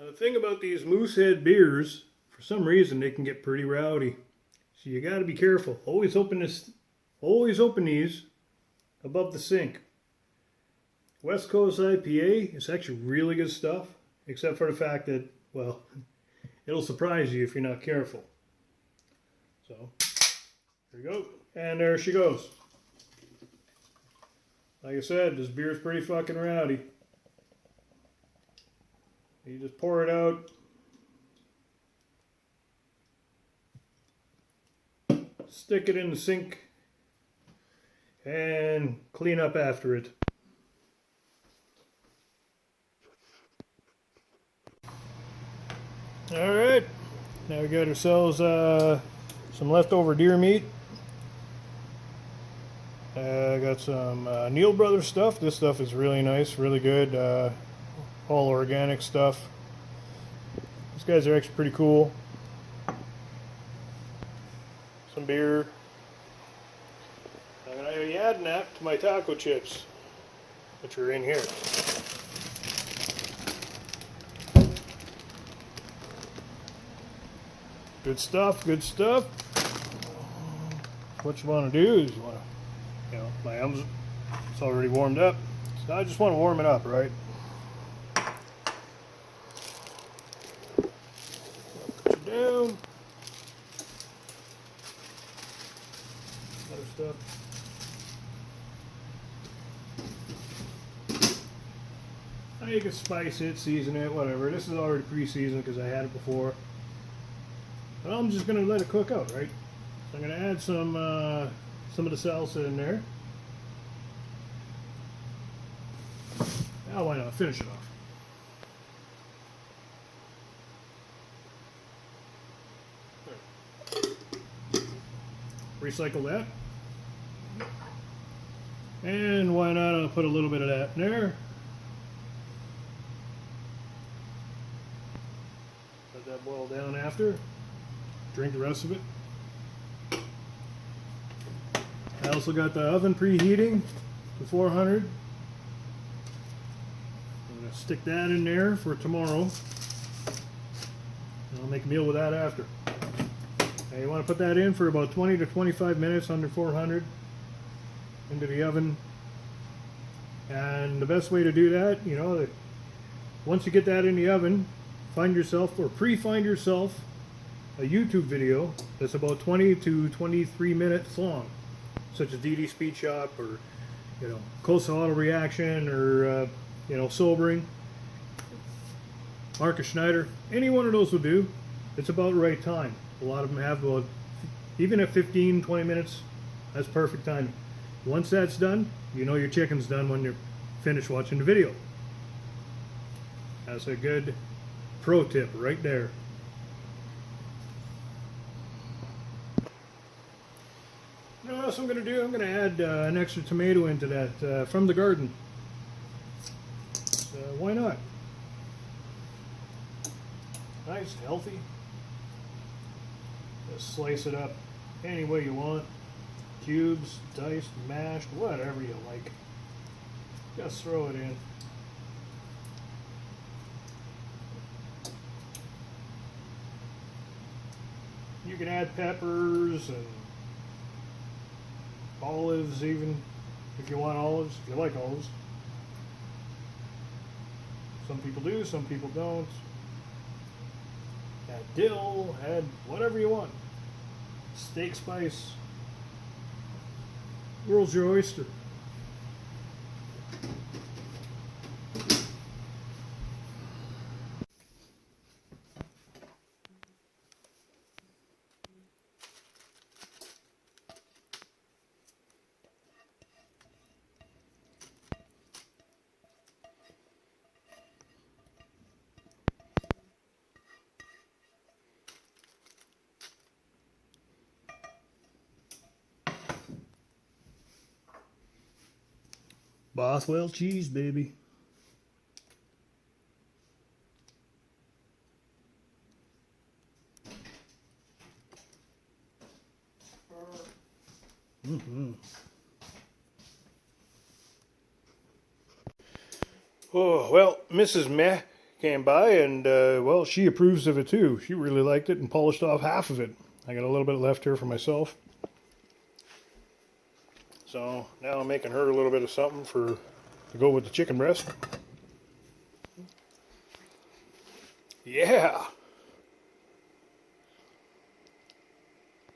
The thing about these Moosehead beers, for some reason they can get pretty rowdy. So you got to be careful. Always open these above the sink. West Coast IPA is actually really good stuff, except for the fact that, well, it'll surprise you if you're not careful. So, there you go. And there she goes. Like I said, this beer is pretty fucking rowdy. You just pour it out. Stick it in the sink. And clean up after it. Alright. Now we got ourselves some leftover deer meat. Got some Neil Brothers stuff. This stuff is really nice, really good. All organic stuff. These guys are actually pretty cool. Some beer. I'm going to be adding that to my taco chips, which are in here. Good stuff, good stuff. What you want to do is you want to, my arms, it's already warmed up. So I just want to warm it up, right? Put you down. Other stuff. Now you can spice it, season it, whatever. This is already pre-seasoned because I had it before. But I'm just going to let it cook out, right? So I'm going to add some of the salsa in there. Now why not finish it off? Recycle that. And why not I'll put a little bit of that in there. Let that boil down after. Drink the rest of it. I also got the oven preheating to 400. I'm going to stick that in there for tomorrow. And I'll make a meal with that after. Now you want to put that in for about 20 to 25 minutes under 400 into the oven. And the best way to do that, once you get that in the oven, find yourself or pre-find yourself a YouTube video that's about 20 to 23 minutes long, such as DD Speed Shop or Close Auto Reaction or Sobering, Marcus Schneider. Any one of those will do. It's about the right time. A lot of them have about, even at 15-20 minutes, that's perfect timing. Once that's done, you know your chicken's done when you're finished watching the video. That's a good pro tip right there. Now what else I'm going to do, I'm going to add an extra tomato into that from the garden. So why not? Nice, healthy. Just slice it up any way you want. Cubes, diced, mashed, whatever you like. Just throw it in. You can add peppers and olives even, if you want olives, if you like olives. Some people do, some people don't. Add dill, add whatever you want. Steak spice. World's your oyster. Bothwell cheese, baby. Oh, well, Mrs. Meh came by and, well, she approves of it too. She really liked it and polished off half of it. I got a little bit left here for myself. So now I'm making her a little bit of something to go with the chicken breast. Yeah!